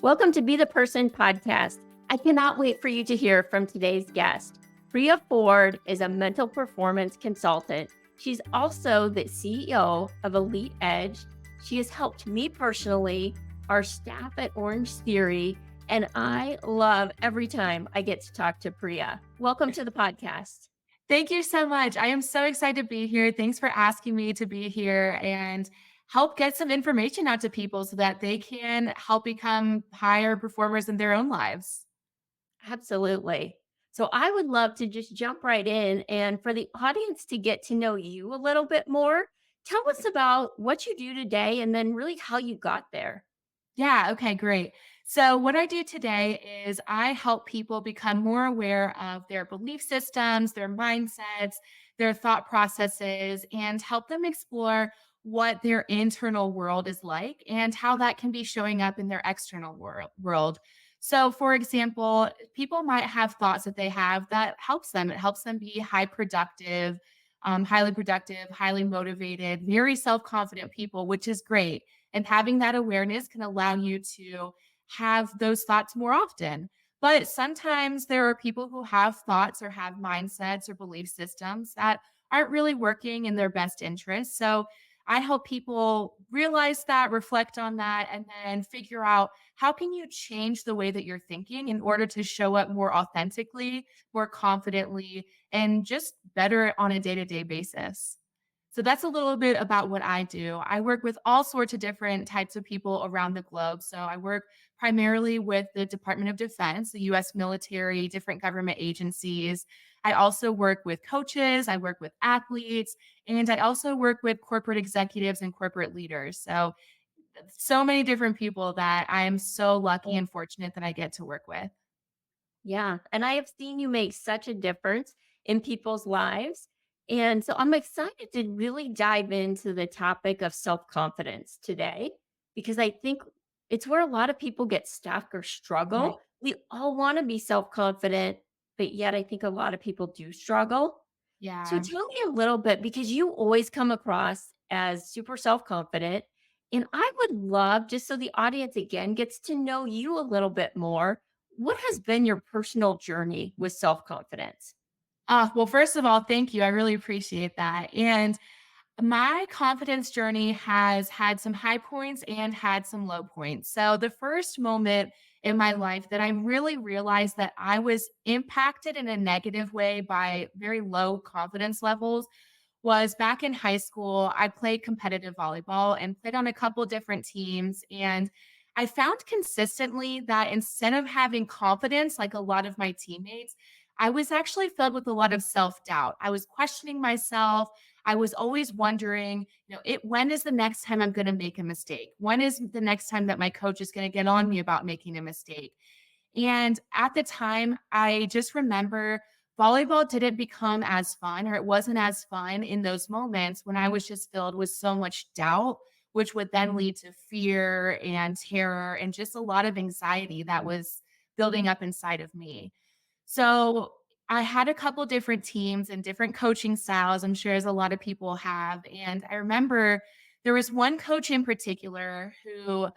Welcome to Be the Person podcast. I cannot wait for you to hear from today's guest. Priya Ford is a mental performance consultant. She's also the CEO of Elite Edge. She has helped me personally, our staff at Orange Theory, and I love every time I get to talk to Priya. Welcome to the podcast. Thank you so much. I am so excited to be here. Thanks for asking me to be here and help get some information out to people so that they can help become higher performers in their own lives. Absolutely. So I would love to just jump right in and for the audience to get to know you a little bit more. Tell us about what you do today and then really how you got there. Yeah, okay, great. So, what I do today is I help people become more aware of their belief systems, their mindsets, their thought processes, and help them explore what their internal world is like and how that can be showing up in their external world. So, for example, people might have thoughts that they have that helps them. It helps them be highly productive, highly motivated, very self confident people, which is great. And having that awareness can allow you to have those thoughts more often. But sometimes there are people who have thoughts or have mindsets or belief systems that aren't really working in their best interest. So I help people realize that, reflect on that, and then figure out how can you change the way that you're thinking in order to show up more authentically, more confidently, and just better on a day-to-day basis. So that's a little bit about what I do. I work with all sorts of different types of people around the globe. So I work primarily with the Department of Defense, the US military, different government agencies. I also work with coaches, I work with athletes, and I also work with corporate executives and corporate leaders. So many different people that I am so lucky and fortunate that I get to work with. Yeah. And I have seen you make such a difference in people's lives. And so I'm excited to really dive into the topic of self confidence today because I think it's where a lot of people get stuck or Right. struggle. We all want to be self confident, but yet I think a lot of people do struggle. So Yeah. tell me a little bit because you always come across as super self confident. And I would love, just so the audience again gets to know you a little bit more, what has been your personal journey with self confidence? Well, first of all, thank you. I really appreciate that. And my confidence journey has had some high points and had some low points. So, the first moment in my life that I really realized that I was impacted in a negative way by very low confidence levels was back in high school. I played competitive volleyball and played on a couple different teams. And I found consistently that instead of having confidence, like a lot of my teammates, I was actually filled with a lot of self doubt. I was questioning myself. I was always wondering, when is the next time I'm going to make a mistake? When is the next time that my coach is going to get on me about making a mistake? And at the time, I just remember volleyball didn't become as fun, or it wasn't as fun in those moments when I was just filled with so much doubt, which would then lead to fear and terror and just a lot of anxiety that was building up inside of me. So I had a couple different teams and different coaching styles. I'm sure as a lot of people have. And I remember there was one coach in particular who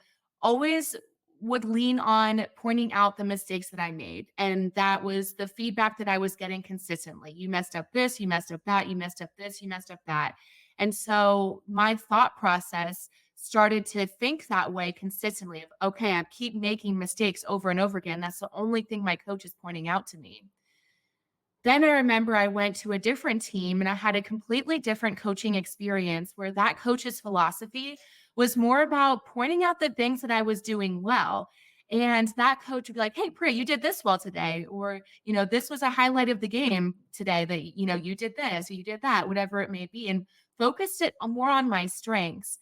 always would lean on pointing out the mistakes that I made. And that was the feedback that I was getting consistently. You messed up this, you messed up that, you messed up this, you messed up that. And so my thought process started to think that way consistently of, okay, I keep making mistakes over and over again. That's the only thing my coach is pointing out to me. Then I remember I went to a different team and I had a completely different coaching experience where that coach's philosophy was more about pointing out the things that I was doing well. And that coach would be like, "Hey, Priya, you did this well today." Or, "This was a highlight of the game today that, you did this, or you did that," whatever it may be, and focused it more on my strengths.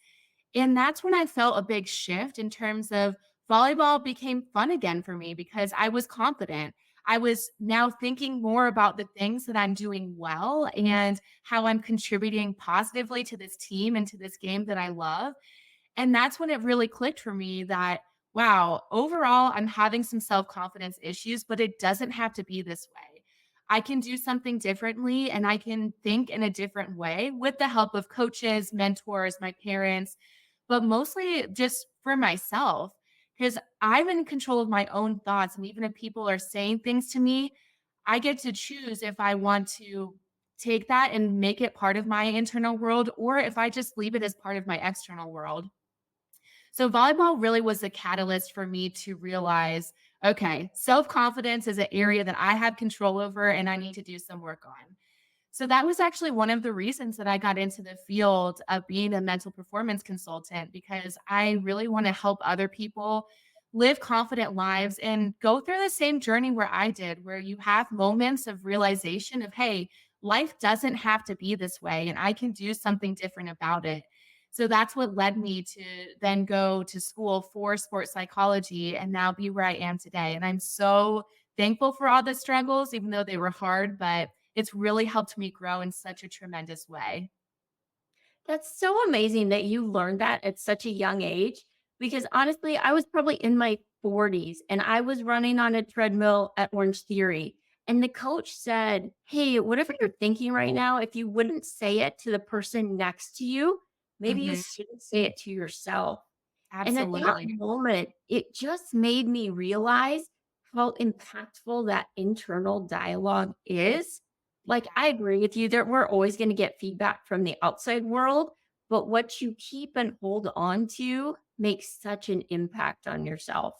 And that's when I felt a big shift in terms of volleyball became fun again for me because I was confident. I was now thinking more about the things that I'm doing well and how I'm contributing positively to this team and to this game that I love. And that's when it really clicked for me that, wow, overall, I'm having some self confidence issues, but it doesn't have to be this way. I can do something differently and I can think in a different way with the help of coaches, mentors, my parents, but mostly just for myself. because I'm in control of my own thoughts. And even if people are saying things to me, I get to choose if I want to take that and make it part of my internal world or if I just leave it as part of my external world. So volleyball really was the catalyst for me to realize, okay, self-confidence is an area that I have control over and I need to do some work on. So that was actually one of the reasons that I got into the field of being a mental performance consultant because I really want to help other people live confident lives and go through the same journey where I did, where you have moments of realization of, hey, life doesn't have to be this way and I can do something different about it. So that's what led me to then go to school for sports psychology and now be where I am today. And I'm so thankful for all the struggles, even though they were hard, but it's really helped me grow in such a tremendous way. That's so amazing that you learned that at such a young age because honestly, I was probably in my 40s and I was running on a treadmill at Orange Theory. And the coach said, "Hey, whatever you're thinking right now, if you wouldn't say it to the person next to you, maybe you Mhm. shouldn't say it to yourself." And at that Absolutely. moment, it just made me realize how impactful that internal dialogue is. Like, I agree with you that we're always going to get feedback from the outside world, but what you keep and hold on to makes such an impact on yourself.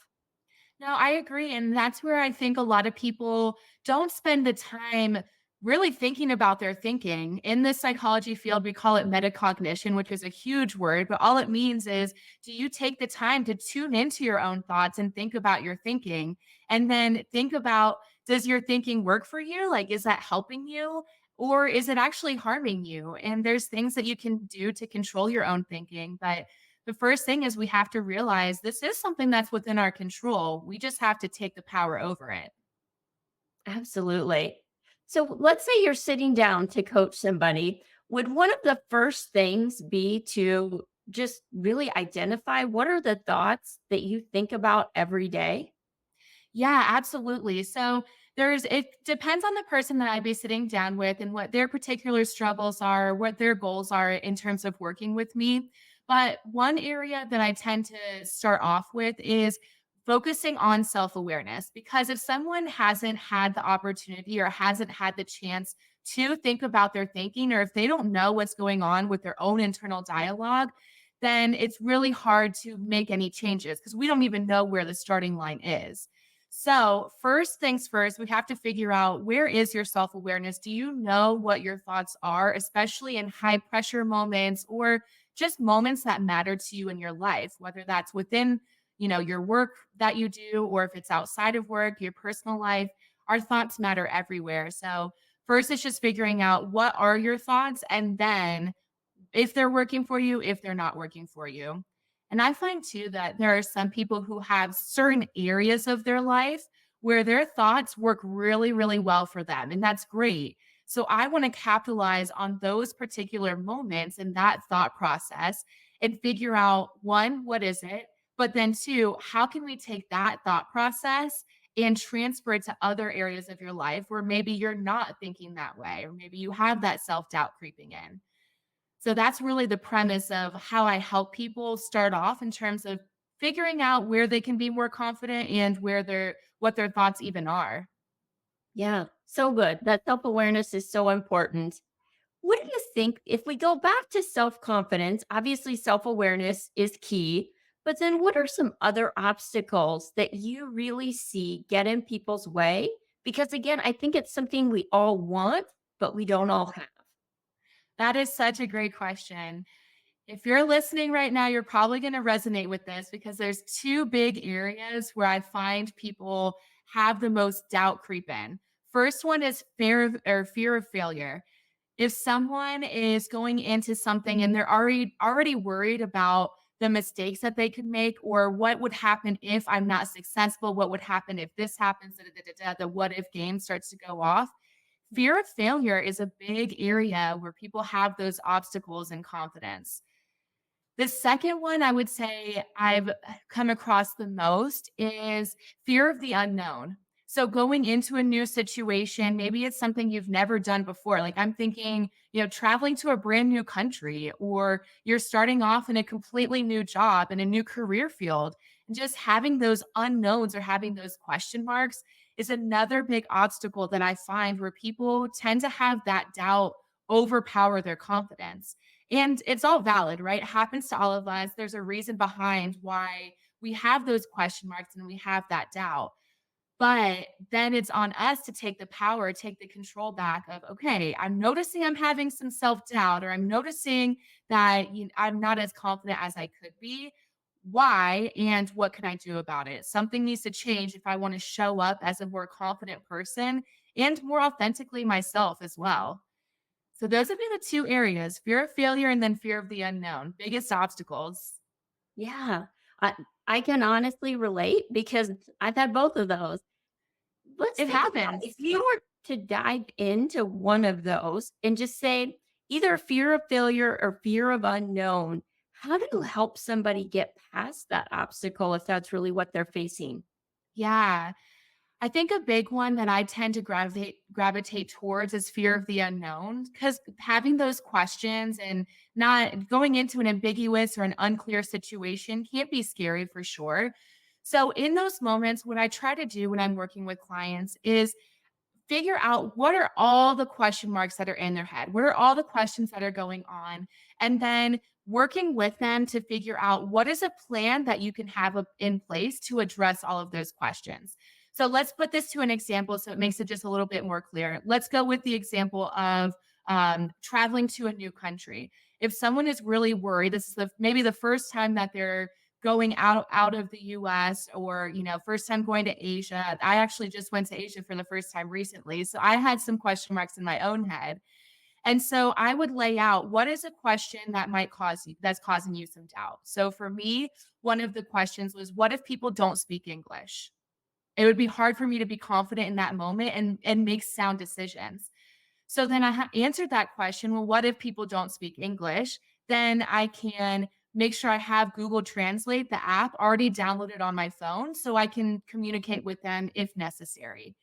No, I agree. And that's where I think a lot of people don't spend the time really thinking about their thinking. In the psychology field, we call it metacognition, which is a huge word, but all it means is do you take the time to tune into your own thoughts and think about your thinking? And then think about does your thinking work for you? Like, is that helping you? Or is it actually harming you? And there's things that you can do to control your own thinking. But the first thing is we have to realize this is something that's within our control. We just have to take the power over it. Absolutely. So let's say you're sitting down to coach somebody. Would one of the first things be to just really identify what are the thoughts that you think about every day? Yeah, absolutely. So it depends on the person that I'd be sitting down with and what their particular struggles are, what their goals are in terms of working with me. But one area that I tend to start off with is focusing on self awareness. Because if someone hasn't had the opportunity or hasn't had the chance to think about their thinking, or if they don't know what's going on with their own internal dialogue, then it's really hard to make any changes because we don't even know where the starting line is. So, first things first, we have to figure out where is your self awareness? Do you know what your thoughts are, especially in high pressure moments or just moments that matter to you in your life, whether that's within, your work that you do or if it's outside of work, your personal life, our thoughts matter everywhere. So, first it's just figuring out what are your thoughts and then if they're working for you, if they're not working for you. And I find too that there are some people who have certain areas of their life where their thoughts work really, really well for them. And that's great. So I want to capitalize on those particular moments in that thought process and figure out one, what is it? But then two, how can we take that thought process and transfer it to other areas of your life where maybe you're not thinking that way, or maybe you have that self doubt creeping in? So that's really the premise of how I help people start off in terms of figuring out where they can be more confident and what their thoughts even are. Yeah, so good. That self awareness is so important. What do you think if we go back to self confidence? Obviously, self awareness is key, but then what are some other obstacles that you really see get in people's way? Because again, I think it's something we all want, but we don't all have. That is such a great question. If you're listening right now, you're probably going to resonate with this because there's two big areas where I find people have the most doubt creep in. First one is fear of failure. If someone is going into something and they're already worried about the mistakes that they could make or what would happen if I'm not successful, what would happen if this happens, da, da, da, da, da, the what if game starts to go off. Fear of failure is a big area where people have those obstacles in confidence. The second one I would say I've come across the most is fear of the unknown. So going into a new situation, maybe it's something you've never done before. Like I'm thinking, traveling to a brand new country or you're starting off in a completely new job in a new career field. And just having those unknowns or having those question marks is another big obstacle that I find where people tend to have that doubt overpower their confidence. And it's all valid, right? It happens to all of us. There's a reason behind why we have those question marks and we have that doubt. But then it's on us to take the power, take the control back of, okay, I'm noticing I'm having some self doubt, or I'm noticing that I'm not as confident as I could be. Why? And what can I do about it? Something needs to change if I want to show up as a more confident person and more authentically myself as well. So, those would be the two areas: fear of failure and then fear of the unknown, biggest obstacles. Yeah. I, I can honestly relate because I've had both of those. Let's It think about if happens. you were to dive into one of those and just say either fear of failure or fear of unknown, how do you help somebody get past that obstacle if that's really what they're facing? Yeah. I think a big one that I tend to gravitate towards is fear of the unknown, because having those questions and not going into an ambiguous or an unclear situation can be scary for sure. So in those moments, what I try to do when I'm working with clients is figure out what are all the question marks that are in their head? What are all the questions that are going on? And then working with them to figure out what is a plan that you can have in place to address all of those questions. So let's put this to an example so it makes it just a little bit more clear. Let's go with the example of traveling to a new country. If someone is really worried, this is maybe the first time that they're going out of the US, or first time going to Asia. I actually just went to Asia for the first time recently, so I had some question marks in my own head. And so I would lay out what is a question that might cause you that's causing you some doubt. So for me, one of the questions was, what if people don't speak English? It would be hard for me to be confident in that moment and make sound decisions. So then answered that question. Well, what if people don't speak English? Then I can make sure I have Google Translate, the app, already downloaded on my phone so I can communicate with them if necessary.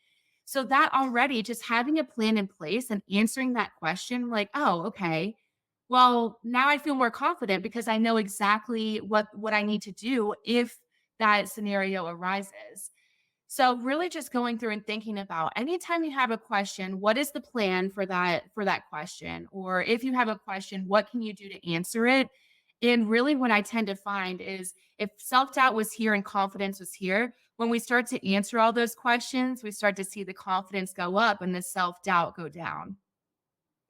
So that already, just having a plan in place and answering that question, like, oh, okay. Well, now I feel more confident because I know exactly what I need to do if that scenario arises. So really just going through and thinking about anytime you have a question, what is the plan for that question? Or if you have a question, what can you do to answer it? And really what I tend to find is if self-doubt was here and confidence was here, when we start to answer all those questions, we start to see the confidence go up and the self-doubt go down.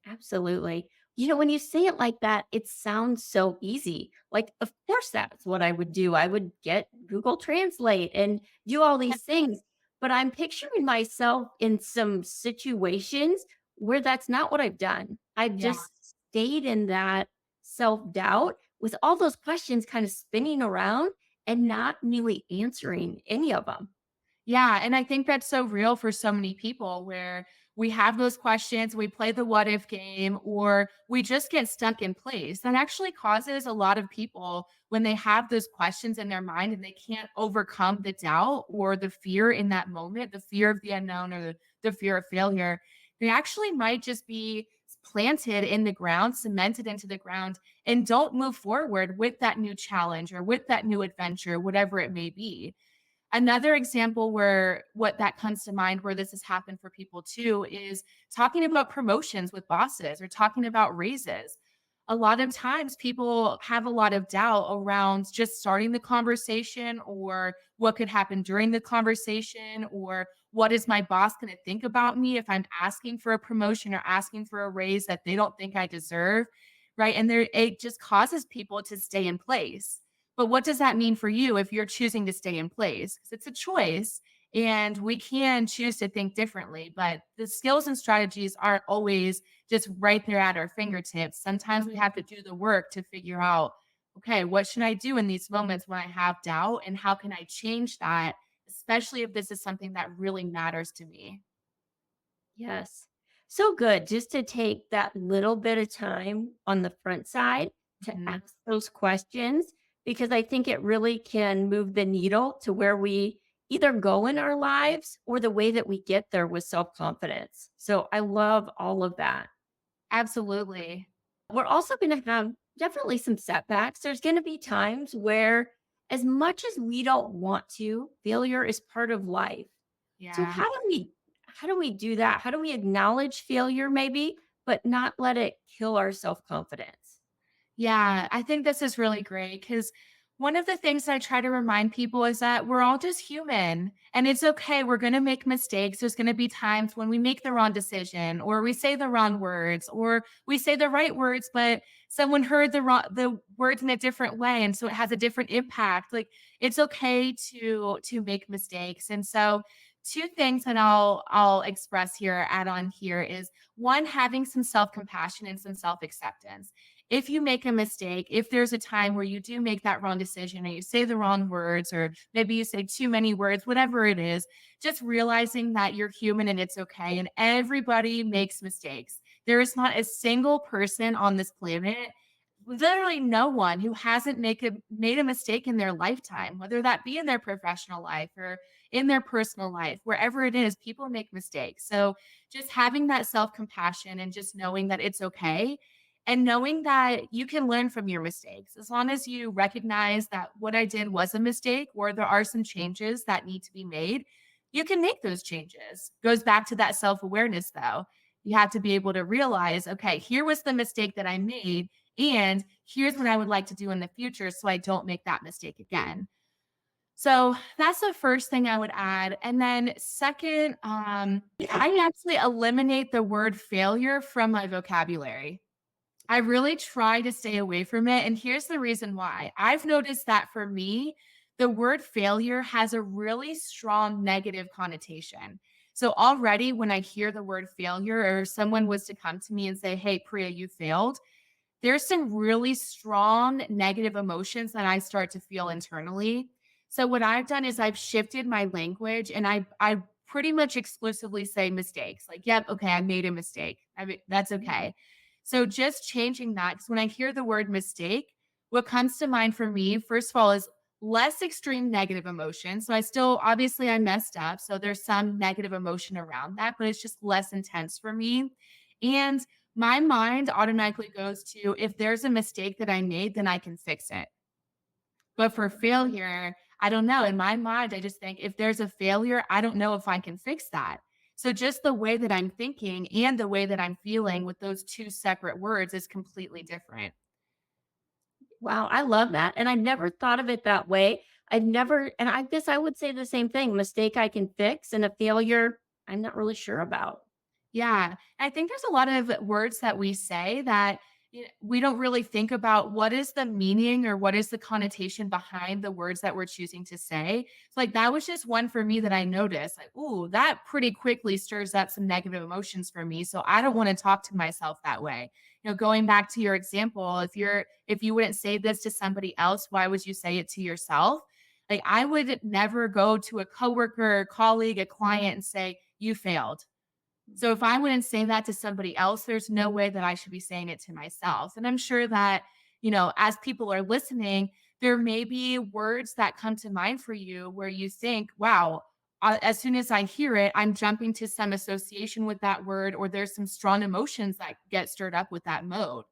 Absolutely. When you say it like that, it sounds so easy. Like, of course, that's what I would do. I would get Google Translate and do all these things. But I'm picturing myself in some situations where that's not what I've done. I've Yeah. just stayed in that self doubt with all those questions kind of spinning around and not really answering any of them. Yeah, and I think that's so real for so many people where we have those questions, we play the what if game, or we just get stuck in place. That actually causes a lot of people when they have those questions in their mind and they can't overcome the doubt or the fear in that moment, the fear of the unknown or the fear of failure. They actually might just be planted in the ground, cemented into the ground, and don't move forward with that new challenge or with that new adventure, whatever it may be. Another example where what that comes to mind where this has happened for people too is talking about promotions with bosses or talking about raises. A lot of times people have a lot of doubt around just starting the conversation or what could happen during the conversation or what is my boss going to think about me if I'm asking for a promotion or asking for a raise that they don't think I deserve, right? And there it just causes people to stay in place. But what does that mean for you if you're choosing to stay in place? Because it's a choice and we can choose to think differently, but the skills and strategies aren't always just right there at our fingertips. Sometimes we have to do the work to figure out, okay, what should I do in these moments when I have doubt and how can I change that, especially if this is something that really matters to me? Yes. So good just to take that little bit of time on the front side to Mhm. ask those questions because I think it really can move the needle to where we either go in our lives or the way that we get there with self confidence. So I love all of that. Absolutely. We're also going to have definitely some setbacks. There's going to be times where As much as we don't want to, failure is part of life. So Yeah. how do we do that? How do we acknowledge failure maybe, but not let it kill our self-confidence? Yeah, I think this is really great because one of the things I try to remind people is that we're all just human and it's okay. We're going to make mistakes. There's going to be times when we make the wrong decision or we say the wrong words or we say the right words, but someone heard the words in a different way. And so it has a different impact. Like it's okay to make mistakes. And so two things that I'll express here, add on here is one, having some self-compassion and some self-acceptance. If you make a mistake, if there's a time where you do make that wrong decision or you say the wrong words, or maybe you say too many words, whatever it is, just realizing that you're human and it's okay. And everybody makes mistakes. There is not a single person on this planet, literally no one, who hasn't made a mistake in their lifetime, whether that be in their professional life or in their personal life, wherever it is, people make mistakes. So just having that self compassion and just knowing that it's okay and knowing that you can learn from your mistakes as long as you recognize that what I did was a mistake or there are some changes that need to be made, you can make those changes. Goes back to that self awareness, though. You have to be able to realize, okay, here was the mistake that I made, and here's what I would like to do in the future so I don't make that mistake again. So that's the first thing I would add. And then, second, I actually eliminate the word failure from my vocabulary. I really try to stay away from it, and here's the reason why. I've noticed that for me, the word failure has a really strong negative connotation. So already when I hear the word failure or someone was to come to me and say, "Hey, Priya, you failed," there's some really strong negative emotions that I start to feel internally. So what I've done is I've shifted my language and I pretty much exclusively say mistakes. Like, yep, okay, I made a mistake. I mean, that's okay. So just changing that, because when I hear the word mistake, what comes to mind for me, first of all, is less extreme negative emotion. So I still, obviously, I messed up. So there's some negative emotion around that, but it's just less intense for me. And my mind automatically goes to, if there's a mistake that I made, then I can fix it. But for failure, I don't know. In my mind, I just think if there's a failure, I don't know if I can fix that. So just the way that I'm thinking and the way that I'm feeling with those two separate words is completely different. Wow, I love that. And I never thought of it that way. I've never, and I guess I would say the same thing, mistake I can fix and a failure I'm not really sure about. Yeah. I think there's a lot of words that we say that we don't really think about what is the meaning or what is the connotation behind the words that we're choosing to say. So like that was just one for me that I noticed. Like, ooh, that pretty quickly stirs up some negative emotions for me. So I don't want to talk to myself that way. Going back to your example, if you wouldn't say this to somebody else, why would you say it to yourself? Like I would never go to a coworker, colleague, a client and say, you failed. So if I wouldn't say that to somebody else, there's no way that I should be saying it to myself. And I'm sure that, as people are listening, there may be words that come to mind for you where you think, wow, as soon as I hear it, I'm jumping to some association with that word, or there's some strong emotions that get stirred up with that mode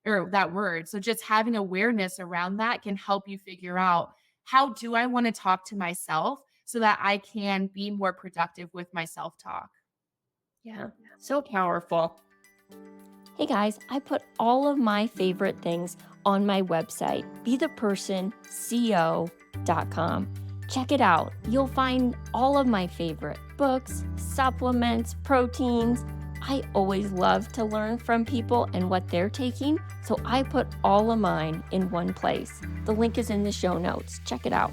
or that word. So just having awareness around that can help you figure out, how do I want to talk to myself so that I can be more productive with my self talk? Yeah, so powerful. Hey guys, I put all of my favorite things on my website, bethepersonCEO.com. Check it out. You'll find all of my favorite books, supplements, proteins. I always love to learn from people and what they're taking, so I put all of mine in one place. The link is in the show notes. Check it out.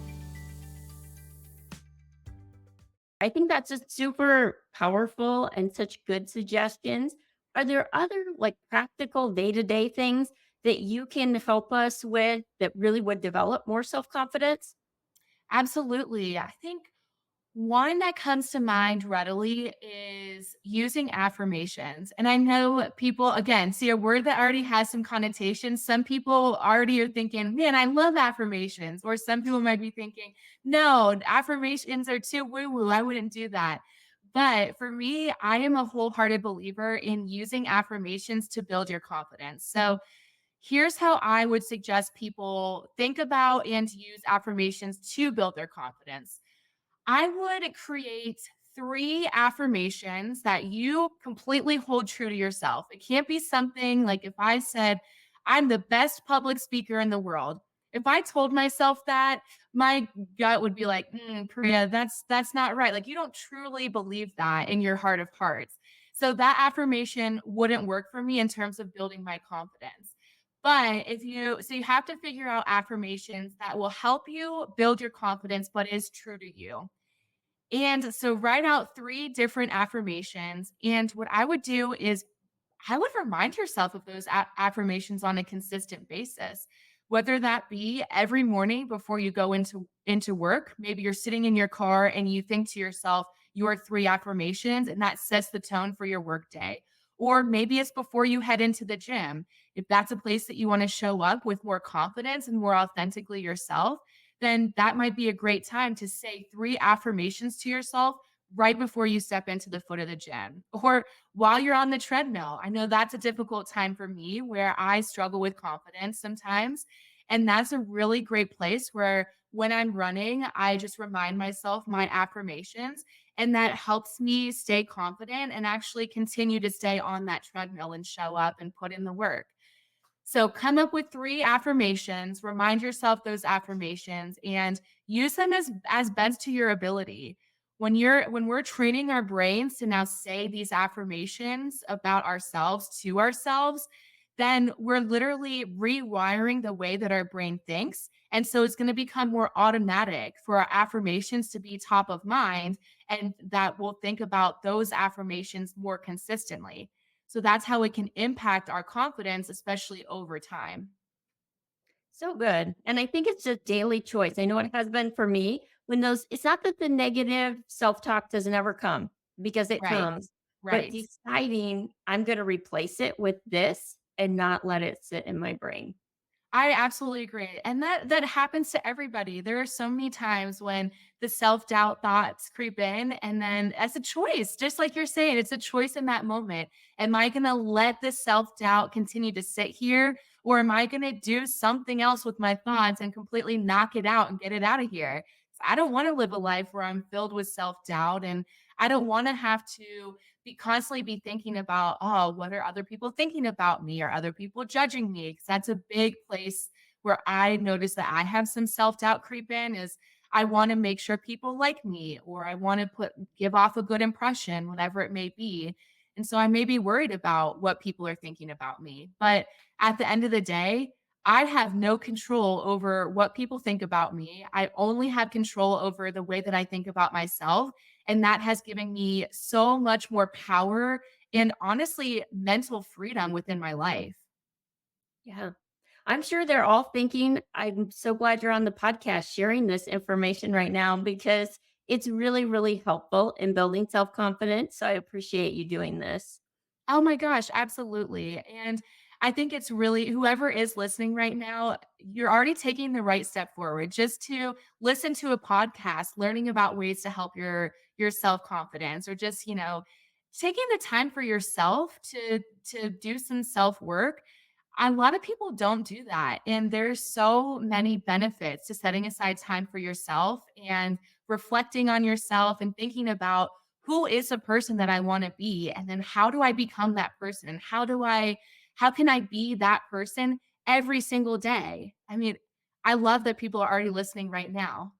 I think that's just super powerful and such good suggestions. Are there other like practical day-to-day things that you can help us with that really would develop more self-confidence? Absolutely. I think one that comes to mind readily is using affirmations. And I know people, again, see a word that already has some connotations. Some people already are thinking, man, I love affirmations. Or some people might be thinking, no, affirmations are too woo woo. I wouldn't do that. But for me, I am a wholehearted believer in using affirmations to build your confidence. So Here's how I would suggest people think about and use affirmations to build their confidence. I would create 3 affirmations that you completely hold true to yourself. It can't be something like if I said, "I'm the best public speaker in the world." If I told myself that, my gut would be like, Priya, that's not right." Like, you don't truly believe that in your heart of hearts. So that affirmation wouldn't work for me in terms of building my confidence. But if you so you have to figure out affirmations that will help you build your confidence, but is true to you. And so write out 3 different affirmations, and what I would do is I would remind yourself of those affirmations on a consistent basis, whether that be every morning before you go into work. Maybe you're sitting in your car and you think to yourself your 3 affirmations, and that sets the tone for your workday. Or maybe it's before you head into the gym. If that's a place that you want to show up with more confidence and more authentically yourself, then that might be a great time to say 3 affirmations to yourself right before you step into the foot of the gym or while you're on the treadmill. I know that's a difficult time for me where I struggle with confidence sometimes. And that's a really great place where when I'm running, I just remind myself my affirmations. And that helps me stay confident and actually continue to stay on that treadmill and show up and put in the work. So come up with 3 affirmations, remind yourself those affirmations and use them as best to your ability. When we're training our brains to now say these affirmations about ourselves to ourselves, then we're literally rewiring the way that our brain thinks. And so it's going to become more automatic for our affirmations to be top of mind and that we'll think about those affirmations more consistently. So that's how it can impact our confidence, especially over time. So good. And I think it's a daily choice. I know it has been for me when those, it's not that the negative self talk doesn't ever come because it Right. comes, but Right. deciding I'm going to replace it with this and not let it sit in my brain. I absolutely agree. And that happens to everybody. There are so many times when the self-doubt thoughts creep in and then as a choice, just like you're saying, it's a choice in that moment. Am I going to let this self-doubt continue to sit here or am I going to do something else with my thoughts and completely knock it out and get it out of here? I don't want to live a life where I'm filled with self-doubt and I don't want to have to be thinking about, oh, what are other people thinking about me? Are other people judging me? Because that's a big place where I notice that I have some self-doubt creep in is I want to make sure people like me or I want to give off a good impression, whatever it may be. And so I may be worried about what people are thinking about me. But at the end of the day, I have no control over what people think about me. I only have control over the way that I think about myself. And that has given me so much more power and honestly, mental freedom within my life. Yeah. I'm sure they're all thinking, I'm so glad you're on the podcast sharing this information right now because it's really, really helpful in building self confidence. So I appreciate you doing this. Oh my gosh, absolutely. And I think it's really whoever is listening right now, you're already taking the right step forward just to listen to a podcast, learning about ways to help your self-confidence or just, taking the time for yourself to do some self-work. A lot of people don't do that. And there's so many benefits to setting aside time for yourself and reflecting on yourself and thinking about who is the person that I want to be? And then how do I become that person? And how can I be that person every single day? I mean, I love that people are already listening right now.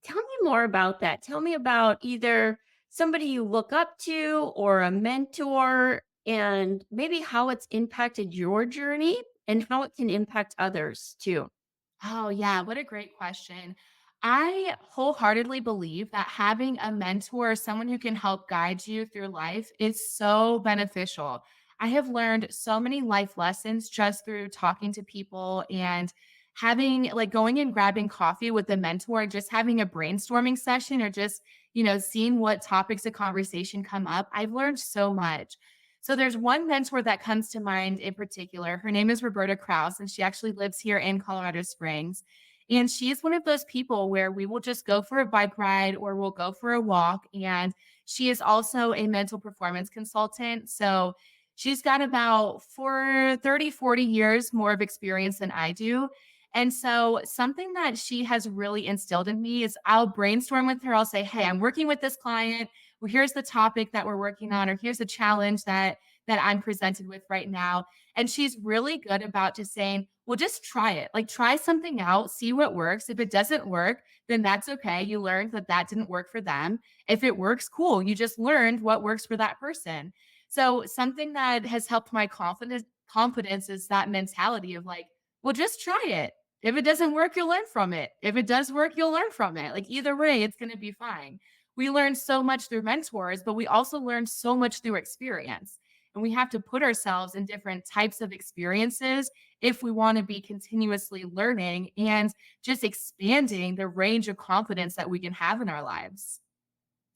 Tell me more about that. Tell me about either somebody you look up to or a mentor and maybe how it's impacted your journey and how it can impact others too. Oh, yeah. What a great question. I wholeheartedly believe that having a mentor, someone who can help guide you through life, is so beneficial. I have learned so many life lessons just through talking to people and having like going and grabbing coffee with a mentor, just having a brainstorming session or just, seeing what topics of conversation come up. I've learned so much. So there's one mentor that comes to mind in particular. Her name is Roberta Krause, and she actually lives here in Colorado Springs. And she's one of those people where we will just go for a bike ride or we'll go for a walk. And she is also a mental performance consultant. So She's got about 30, 40 years more of experience than I do. And so something that she has really instilled in me is I'll brainstorm with her. I'll say, "Hey, I'm working with this client. Well, here's the topic that we're working on, or here's a challenge that I'm presented with right now." And she's really good about just saying, "Well, just try it. Like try something out, see what works. If it doesn't work, then that's okay. You learned that that didn't work for them. If it works, cool. You just learned what works for that person." So something that has helped my confidence is that mentality of like, well, just try it. If it doesn't work, you'll learn from it. If it does work, you'll learn from it. Like either way, it's going to be fine. We learn so much through mentors, but we also learn so much through experience. And we have to put ourselves in different types of experiences if we want to be continuously learning and just expanding the range of confidence that we can have in our lives.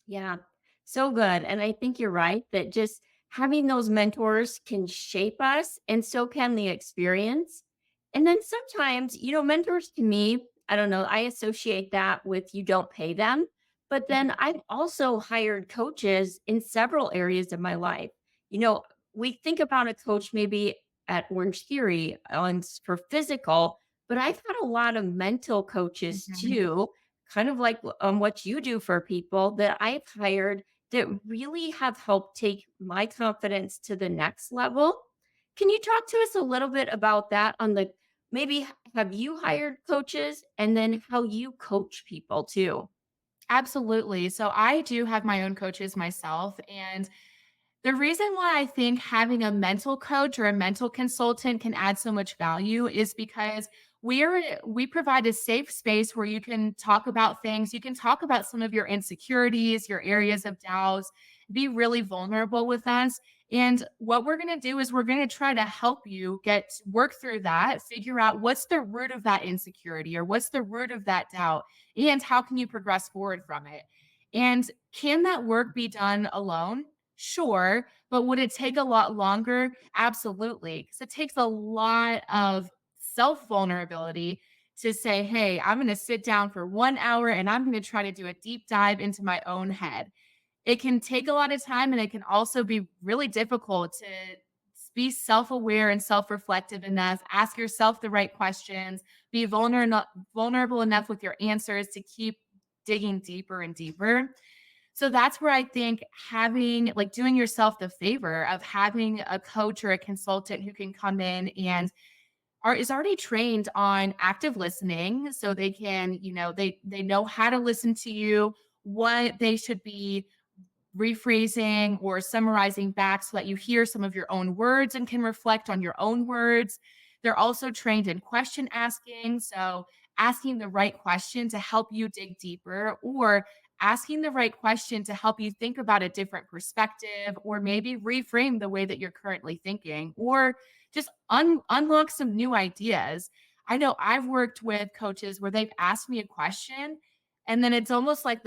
Yeah, so good. And I think you're right that just having those mentors can shape us, and so can the experience. And then sometimes, mentors to me, I don't know, I associate that with you don't pay them. But then I've also hired coaches in several areas of my life. You know, we think about a coach maybe at Orange Theory for physical, but I've had a lot of mental coaches Mhm. too, kind of like what you do for people that I've hired that really have helped take my confidence to the next level. Can you talk to us a little bit about that on the maybe have you hired coaches and then how you coach people too? Absolutely. So I do have my own coaches myself. And the reason why I think having a mental coach or a mental consultant can add so much value is because we provide a safe space where you can talk about things. You can talk about some of your insecurities, your areas of doubts, be really vulnerable with us. And what we're going to do is we're going to try to help you work through that, figure out what's the root of that insecurity or what's the root of that doubt and how can you progress forward from it. And can that work be done alone? Sure, but would it take a lot longer? Absolutely, because it takes a lot of self vulnerability to say, "Hey, I'm gonna sit down for 1 hour and I'm gonna try to do a deep dive into my own head." It can take a lot of time and it can also be really difficult to be self-aware and self-reflective enough, ask yourself the right questions, be vulnerable enough with your answers to keep digging deeper and deeper. So that's where I think having like doing yourself the favor of having a coach or a consultant who can come in and is already trained on active listening so they can, they know how to listen to you, what they should be rephrasing or summarizing back so that you hear some of your own words and can reflect on your own words. They're also trained in question asking. So, asking the right question to help you dig deeper, or asking the right question to help you think about a different perspective, or maybe reframe the way that you're currently thinking, or just unlock some new ideas. I know I've worked with coaches where they've asked me a question, and then it's almost like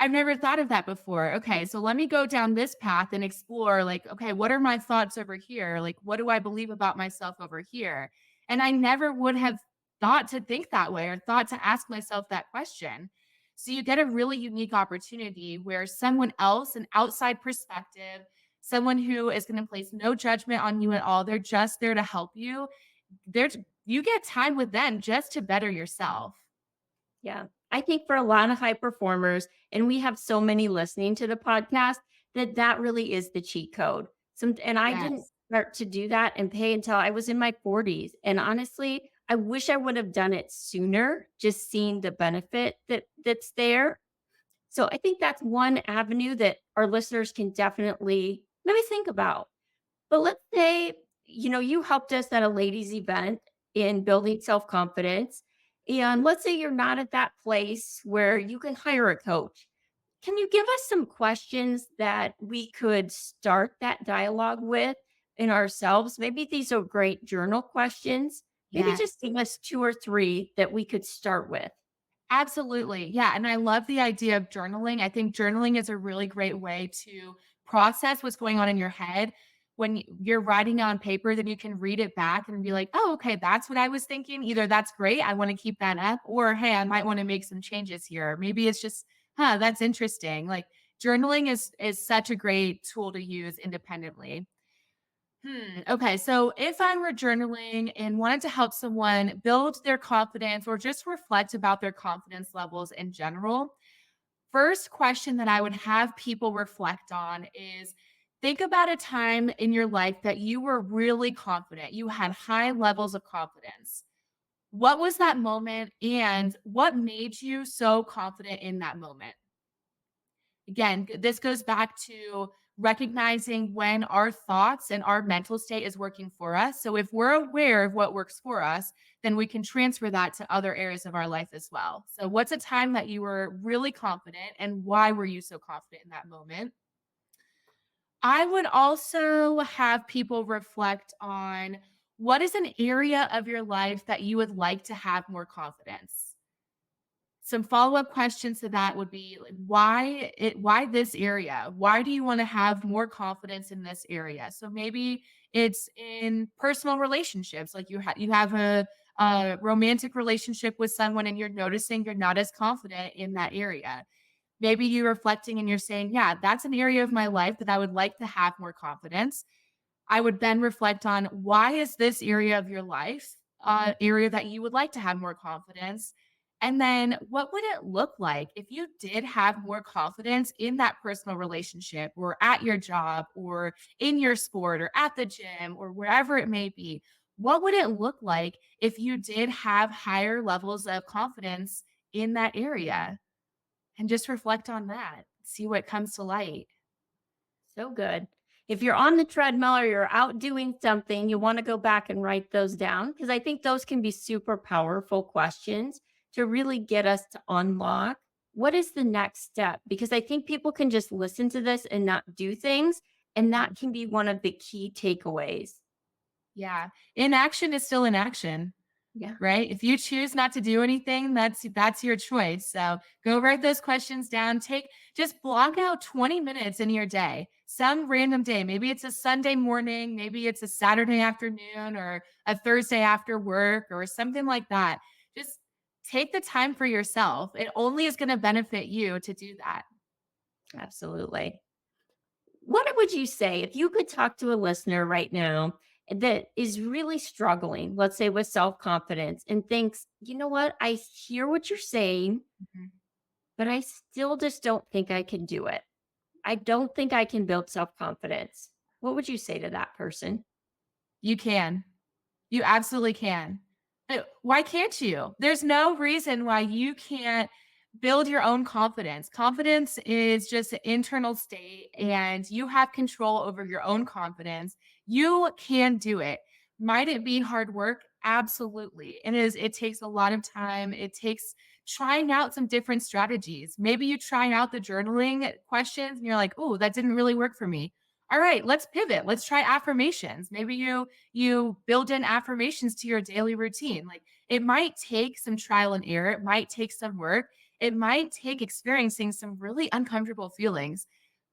I've never thought of that before. Okay, so let me go down this path and explore like, okay, what are my thoughts over here? Like, what do I believe about myself over here? And I never would have thought to think that way or thought to ask myself that question. So you get a really unique opportunity where someone else, an outside perspective, someone who is going to place no judgment on you at all, they're just there to help you. You get time with them just to better yourself. Yeah. I think for a lot of high performers, and we have so many listening to the podcast, that really is the cheat code. And I didn't Yes. start to do that and pay until I was in my 40s. And honestly, I wish I would have done it sooner, just seeing the benefit that's there. So I think that's one avenue that our listeners can definitely maybe think about. But let's say, you helped us at a ladies' event in building self confidence. And let's say you're not at that place where you can hire a coach. Can you give us some questions that we could start that dialogue with in ourselves? Maybe these are great journal questions. Maybe just Yes. give us two or three that we could start with. Absolutely. Yeah. And I love the idea of journaling. I think journaling is a really great way to process what's going on in your head. When you're writing on paper, then you can read it back and be like, oh, okay, that's what I was thinking. Either that's great, I want to keep that up, or hey, I might want to make some changes here. Maybe it's just, that's interesting. Like Journaling is such a great tool to use independently. Okay. So if I were journaling and wanted to help someone build their confidence or just reflect about their confidence levels in general, first question that I would have people reflect on is think about a time in your life that you were really confident. You had high levels of confidence. What was that moment and what made you so confident in that moment? Again, this goes back to recognizing when our thoughts and our mental state is working for us. So if we're aware of what works for us, then we can transfer that to other areas of our life as well. So what's a time that you were really confident and why were you so confident in that moment? I would also have people reflect on what is an area of your life that you would like to have more confidence. Some follow-up questions to that would be like, why this area? Why do you wanna have more confidence in this area? So maybe it's in personal relationships, like you have a romantic relationship with someone and you're noticing you're not as confident in that area. Maybe you're reflecting and you're saying, "Yeah, that's an area of my life that I would like to have more confidence." I would then reflect on why is this area of your life, area that you would like to have more confidence? And then what would it look like if you did have more confidence in that personal relationship or at your job or in your sport or at the gym or wherever it may be? What would it look like if you did have higher levels of confidence in that area? And just reflect on that, see what comes to light. So good. If you're on the treadmill or you're out doing something, you want to go back and write those down because I think those can be super powerful questions to really get us to unlock what is the next step. Because I think people can just listen to this and not do things. And that can be one of the key takeaways. Yeah. Inaction is still inaction, Yeah. right? If you choose not to do anything, that's your choice. So go write those questions down. Just block out 20 minutes in your day, some random day. Maybe it's a Sunday morning, maybe it's a Saturday afternoon or a Thursday after work or something like that. Just take the time for yourself. It only is going to benefit you to do that. Absolutely. What would you say if you could talk to a listener right now that is really struggling, let's say with self confidence, and thinks, you know what, I hear what you're saying, Mhm. but I still just don't think I can do it. I don't think I can build self confidence. What would you say to that person? You can. You absolutely can. Why can't you? There's no reason why you can't build your own confidence. Confidence is just an internal state, and you have control over your own confidence. You can do it. Might it be hard work? Absolutely. It is. It takes a lot of time. It takes trying out some different strategies. Maybe you try out the journaling questions and you're like, oh, that didn't really work for me. All right, let's pivot. Let's try affirmations. Maybe you build in affirmations to your daily routine. Like it might take some trial and error, it might take some work, it might take experiencing some really uncomfortable feelings,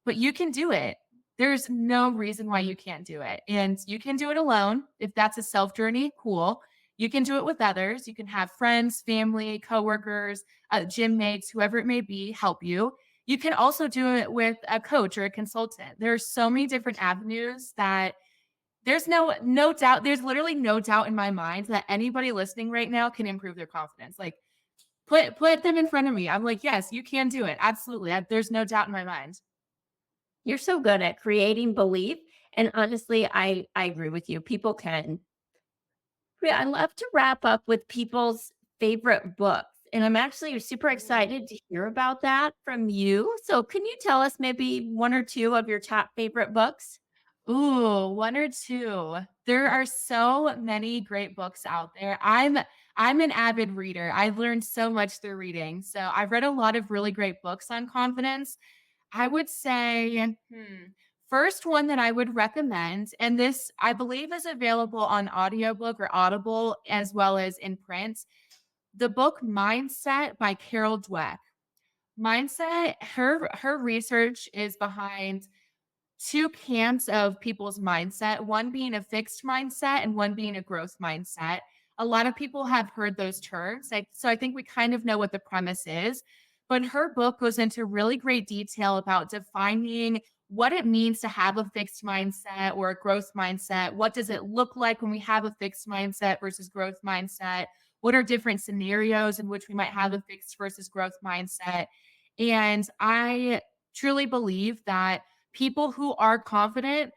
but you can do it. There's no reason why you can't do it. And you can do it alone. If that's a self journey, cool. You can do it with others. You can have friends, family, coworkers, gym mates, whoever it may be, help you. You can also do it with a coach or a consultant. There are so many different avenues that there's no doubt, there's literally no doubt in my mind that anybody listening right now can improve their confidence. Like put them in front of me. I'm like, "Yes, you can do it. Absolutely." There's no doubt in my mind. You're so good at creating belief. And honestly, I agree with you. People can. Yeah, I love to wrap up with people's favorite books. And I'm actually super excited to hear about that from you. So, can you tell us maybe one or two of your top favorite books? Ooh, 1 or 2. There are so many great books out there. I'm an avid reader. I've learned so much through reading. So, I've read a lot of really great books on confidence. I would say, first one that I would recommend, and this I believe is available on audiobook or Audible as well as in print, the book Mindset by Carol Dweck. Mindset, her research is behind 2 camps of people's mindset, one being a fixed mindset and one being a growth mindset. A lot of people have heard those terms. So I think we kind of know what the premise is. But her book goes into really great detail about defining what it means to have a fixed mindset or a growth mindset. What does it look like when we have a fixed mindset versus growth mindset? What are different scenarios in which we might have a fixed versus growth mindset? And I truly believe that people who are confident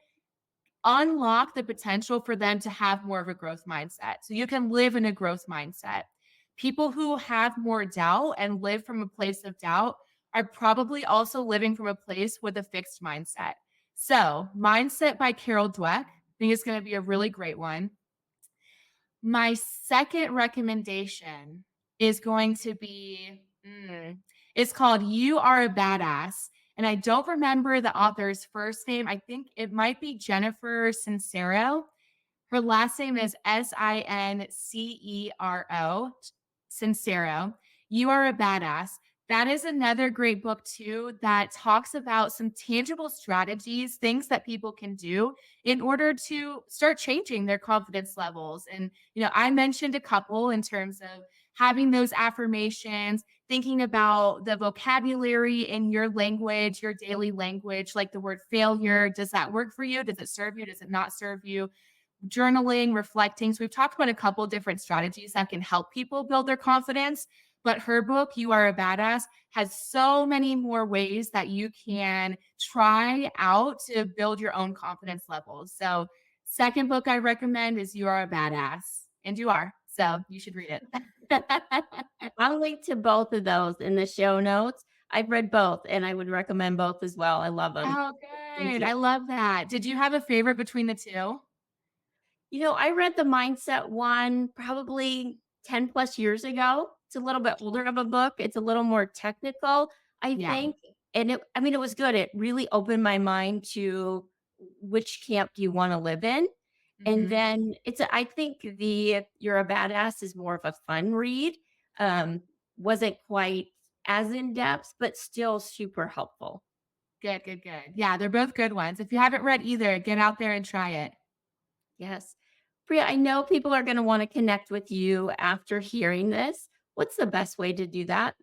unlock the potential for them to have more of a growth mindset. So you can live in a growth mindset. People who have more doubt and live from a place of doubt are probably also living from a place with a fixed mindset. So, Mindset by Carol Dweck, I think it's going to be a really great one. My second recommendation is going to be it's called You Are a Badass. And I don't remember the author's first name. I think it might be Jennifer Sincero. Her last name is Sincero. Sincero. You Are a Badass. That is another great book, too, that talks about some tangible strategies, things that people can do in order to start changing their confidence levels. And, I mentioned a couple in terms of having those affirmations, thinking about the vocabulary in your language, your daily language, like the word failure. Does that work for you? Does it serve you? Does it not serve you? Journaling, reflecting. So we've talked about a couple different strategies that can help people build their confidence. But her book, You Are a Badass, has so many more ways that you can try out to build your own confidence levels. So, second book I recommend is You Are a Badass, and you are. So, you should read it. I'll link to both of those in the show notes. I've read both and I would recommend both as well. I love them. Oh, Thank good. you. I love that. Did you have a favorite between the two? I read the mindset one probably 10 plus years ago. It's a little bit older of a book. It's a little more technical, I Yeah. think. And it was good. It really opened my mind to which camp do you want to live in? And Mhm. then I think the You're a Badass is more of a fun read. Um, wasn't quite as in depth, but still super helpful. Good, good, good. Yeah, they're both good ones. If you haven't read either, get out there and try it. Yes. Priya, I know people are going to want to connect with you after hearing this. What's the best way to do that?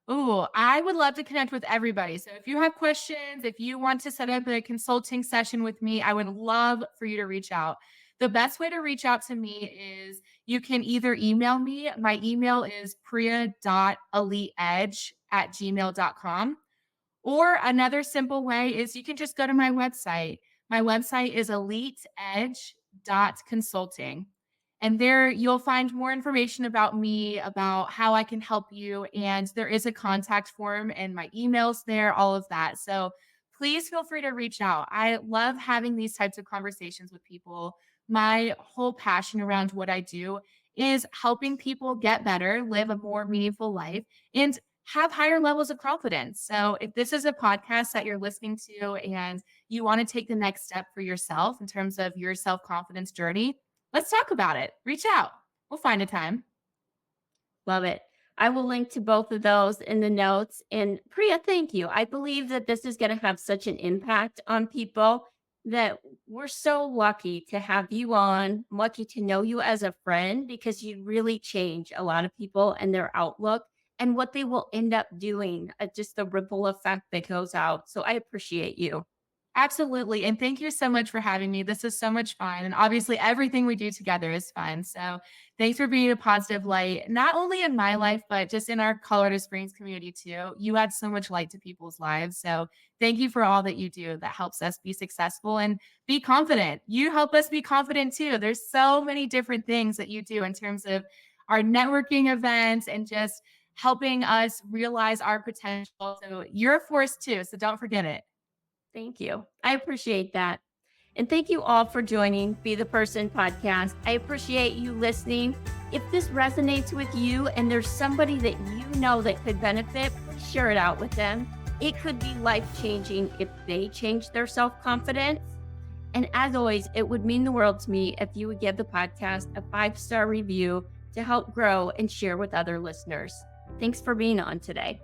Oh, I would love to connect with everybody. So if you have questions, if you want to set up a consulting session with me, I would love for you to reach out. The best way to reach out to me is you can either email me. My email is priya.eliteedge@gmail.com. Or another simple way is you can just go to my website. My website is eliteedge.consulting. And there you'll find more information about me, about how I can help you. And there is a contact form and my emails there, all of that. So please feel free to reach out. I love having these types of conversations with people. My whole passion around what I do is helping people get better, live a more meaningful life, and have higher levels of confidence. So if this is a podcast that you're listening to and you want to take the next step for yourself in terms of your self-confidence journey, let's talk about it. Reach out. We'll find a time. Love it. I will link to both of those in the notes. And Priya, thank you. I believe that this is going to have such an impact on people that we're so lucky to have you on, lucky to know you as a friend because you really change a lot of people and their outlook and what they will end up doing, just the ripple effect that goes out. So I appreciate you. Absolutely. And thank you so much for having me. This is so much fun. And obviously, everything we do together is fun. So thanks for being a positive light, not only in my life, but just in our Colorado Springs community too. You add so much light to people's lives. So thank you for all that you do that helps us be successful and be confident. You help us be confident too. There's so many different things that you do in terms of our networking events and just helping us realize our potential. So you're a force too. So don't forget it. Thank you. I appreciate that. And thank you all for joining Be the Person podcast. I appreciate you listening. If this resonates with you and there's somebody that you know that could benefit, please share it out with them. It could be life changing if they change their self confidence. And as always, it would mean the world to me if you would give the podcast a 5-star review to help grow and share with other listeners. Thanks for being on today.